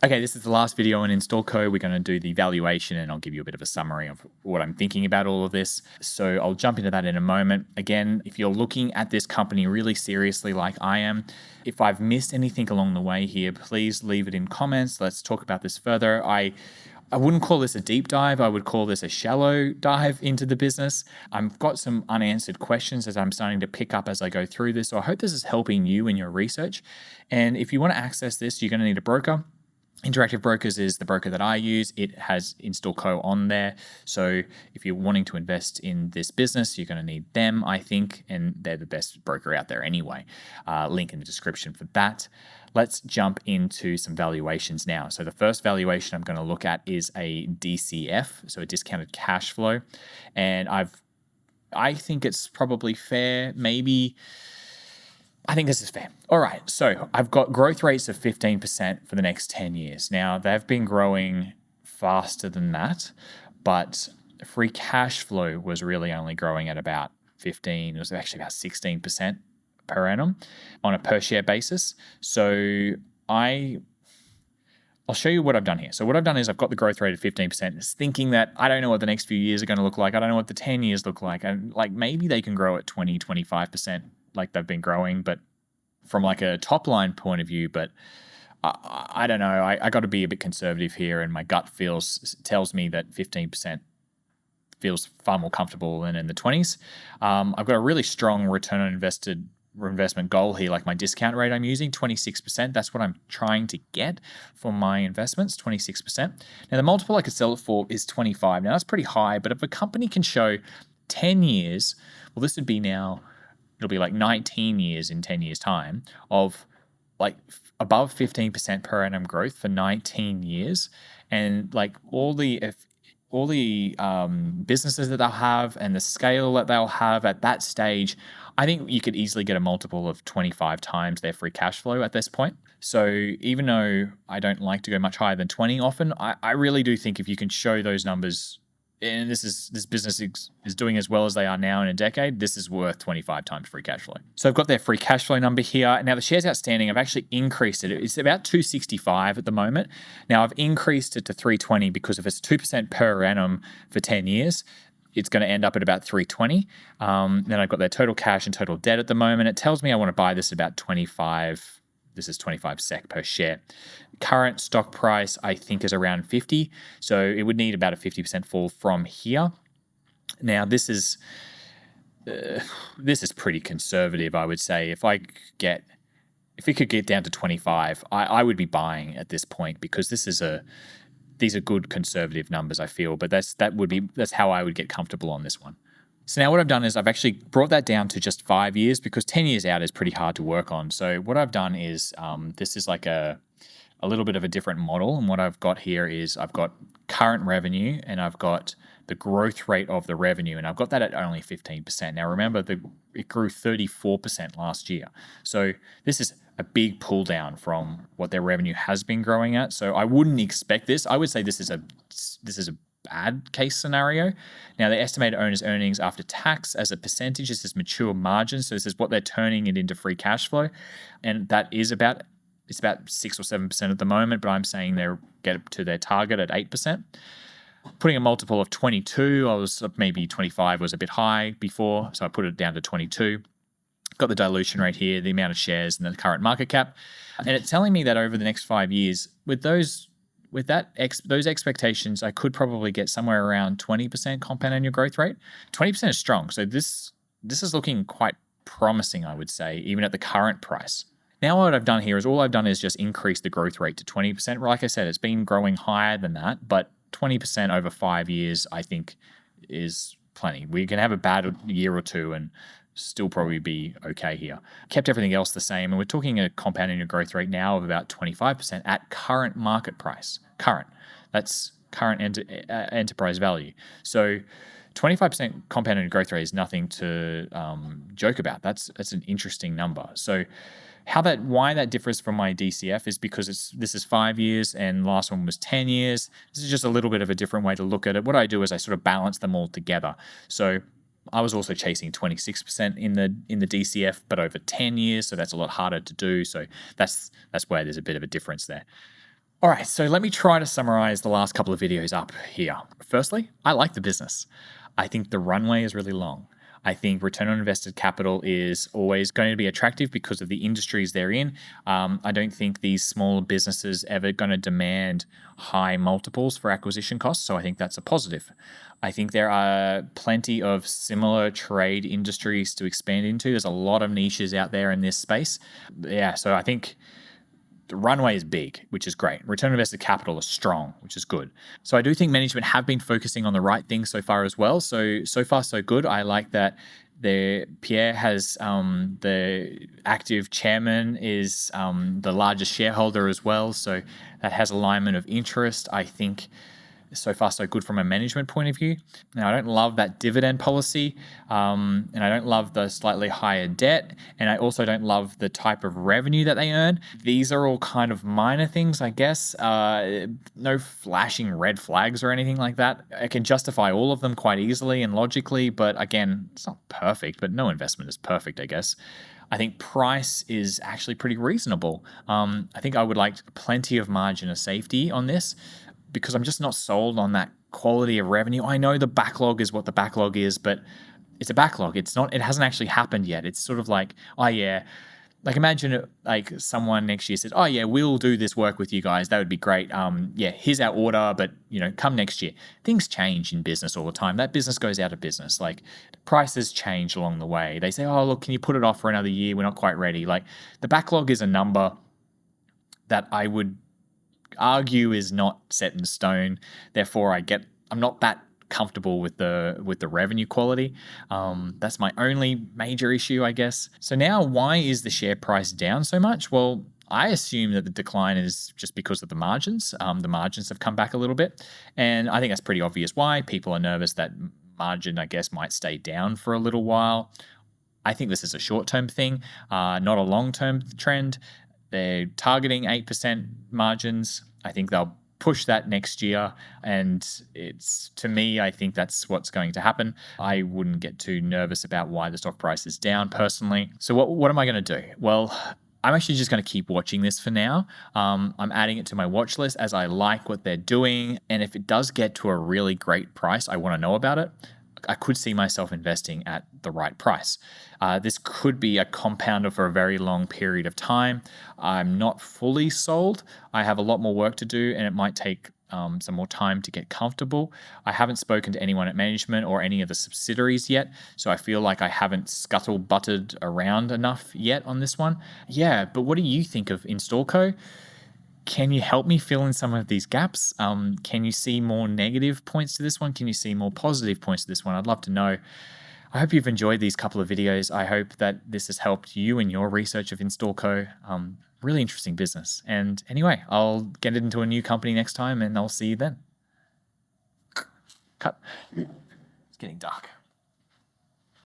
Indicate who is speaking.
Speaker 1: Okay, this is the last video on Instalco. We're going to do the valuation and I'll give you a bit of a summary of what I'm thinking about all of this. So I'll jump into that in a moment. Again, if you're looking at this company really seriously like I am, if I've missed anything along the way here, please leave it in comments. Let's talk about this further. I wouldn't call this a deep dive. I would call this a shallow dive into the business. I've got some unanswered questions as I'm starting to pick up as I go through this. So I hope this is helping you in your research. And if you want to access this, you're going to need a broker. Interactive Brokers is the broker that I use. It has Instalco on there. So if you're wanting to invest in this business, you're going to need them, I think, and they're the best broker out there anyway. Link in the description for that. Let's jump into some valuations now. So the first valuation I'm going to look at is a DCF, so a discounted cash flow. And I think it's probably fair, maybe. I think this is fair. All right, so I've got growth rates of 15% for the next 10 years. Now, they've been growing faster than that, but free cash flow was really only growing at about 15, it was actually about 16% per annum on a per share basis. So I'll show you what I've done here. So what I've done is I've got the growth rate of 15%, just thinking that I don't know what the next few years are going to look like. I don't know what the 10 years look like. And like maybe they can grow at 20, 25% like they've been growing, but from like a top line point of view, but I don't know. I got to be a bit conservative here, and my gut tells me that 15% feels far more comfortable than in the 20s. I've got a really strong return on investment goal here, like my discount rate I'm using, 26%. That's what I'm trying to get for my investments, 26%. Now, the multiple I could sell it for is 25. Now, that's pretty high, but if a company can show 10 years, well, this would be now, it'll be like 19 years in 10 years' time of like above 15% per annum growth for 19 years. And like all the businesses that they'll have and the scale that they'll have at that stage, I think you could easily get a multiple of 25 times their free cash flow at this point. So even though I don't like to go much higher than 20 often, I really do think if you can show those numbers, and this business is doing as well as they are now in a decade, this is worth 25 times free cash flow. So I've got their free cash flow number here. Now the shares outstanding, I've actually increased it. It's about 265 at the moment. Now I've increased it to 320 because if it's 2% per annum for 10 years, it's going to end up at about 320. Then I've got their total cash and total debt at the moment. It tells me I want to buy this at about 25. This is 25 SEK per share. Current stock price, I think, is around 50. So it would need about a 50% fall from here. Now, this is pretty conservative, I would say. If it could get down to 25, I would be buying at this point because these are good conservative numbers, I feel. But that's how I would get comfortable on this one. So now what I've done is I've actually brought that down to just 5 years because 10 years out is pretty hard to work on. So what I've done is this is like a little bit of a different model. And what I've got here is I've got current revenue and I've got the growth rate of the revenue. And I've got that at only 15%. Now remember, it grew 34% last year. So this is a big pull down from what their revenue has been growing at. So I wouldn't expect this. I would say this is a bad case scenario. Now, the estimated owner's earnings after tax as a percentage, this is mature margin. So this is what they're turning it into free cash flow. And that is about 6 or 7% at the moment, but I'm saying they'll get to their target at 8%. Putting a multiple of 22, maybe 25 was a bit high before, so I put it down to 22. Got the dilution rate here, the amount of shares and the current market cap. And it's telling me that over the next 5 years, with those expectations, I could probably get somewhere around 20% compound annual growth rate. 20% is strong. So this is looking quite promising, I would say, even at the current price. Now what I've done here is just increase the growth rate to 20%. Like I said, it's been growing higher than that, but 20% over 5 years, I think, is plenty. We can have a bad year or two and still probably be okay here. Kept everything else the same, and we're talking a compound annual growth rate now of about 25% at current market price. That's current enterprise value. So 25% compound annual growth rate is nothing to joke about. That's an interesting number. So why that differs from my DCF is because this is 5 years and last one was 10 years. This is just a little bit of a different way to look at it. What I do is I sort of balance them all together. So I was also chasing 26% in the DCF, but over 10 years, so that's a lot harder to do. So that's where there's a bit of a difference there. All right, so let me try to summarize the last couple of videos up here. Firstly, I like the business. I think the runway is really long. I think return on invested capital is always going to be attractive because of the industries they're in. I don't think these small businesses ever going to demand high multiples for acquisition costs, so I think that's a positive. I think there are plenty of similar trade industries to expand into. There's a lot of niches out there in this space. Yeah, so I think the runway is big, which is great. Return on invested capital is strong, which is good. So I do think management have been focusing on the right things so far as well. So far, so good. I like that Pierre has the active chairman is the largest shareholder as well. So that has alignment of interest. I think so far so good from a management point of view. Now, I don't love that dividend policy, and I don't love the slightly higher debt, and I also don't love the type of revenue that they earn. These are all kind of minor things, I guess. No flashing red flags or anything like that. I can justify all of them quite easily and logically, but again, it's not perfect, but no investment is perfect, I guess. I think price is actually pretty reasonable. I think I would like plenty of margin of safety on this, because I'm just not sold on that quality of revenue. I know the backlog is what the backlog is, but it's a backlog. It hasn't actually happened yet. It's sort of like, oh yeah, like imagine like someone next year says, oh yeah, we'll do this work with you guys. That would be great. Yeah, here's our order, but come next year. Things change in business all the time. That business goes out of business. Like prices change along the way. They say, oh look, can you put it off for another year? We're not quite ready. Like the backlog is a number that I would argue is not set in stone. Therefore, I'm not that comfortable with the revenue quality. That's my only major issue, I guess. So now, why is the share price down so much? Well, I assume that the decline is just because of the margins. The margins have come back a little bit, and I think that's pretty obvious why. People are nervous that margin, I guess, might stay down for a little while. I think this is a short-term thing, not a long-term trend. They're targeting 8% margins. I think they'll push that next year. And to me, I think that's what's going to happen. I wouldn't get too nervous about why the stock price is down personally. So what am I going to do? Well, I'm actually just going to keep watching this for now. I'm adding it to my watch list as I like what they're doing. And if it does get to a really great price, I want to know about it. I could see myself investing at the right price. This could be a compounder for a very long period of time. I'm not fully sold. I have a lot more work to do, and it might take some more time to get comfortable. I haven't spoken to anyone at management or any of the subsidiaries yet, so I feel like I haven't scuttle-butted around enough yet on this one. Yeah, but what do you think of Instalco? Can you help me fill in some of these gaps? Can you see more negative points to this one? Can you see more positive points to this one? I'd love to know. I hope you've enjoyed these couple of videos. I hope that this has helped you in your research of Instalco. Really interesting business. And anyway, I'll get it into a new company next time, and I'll see you then. Cut. It's getting dark.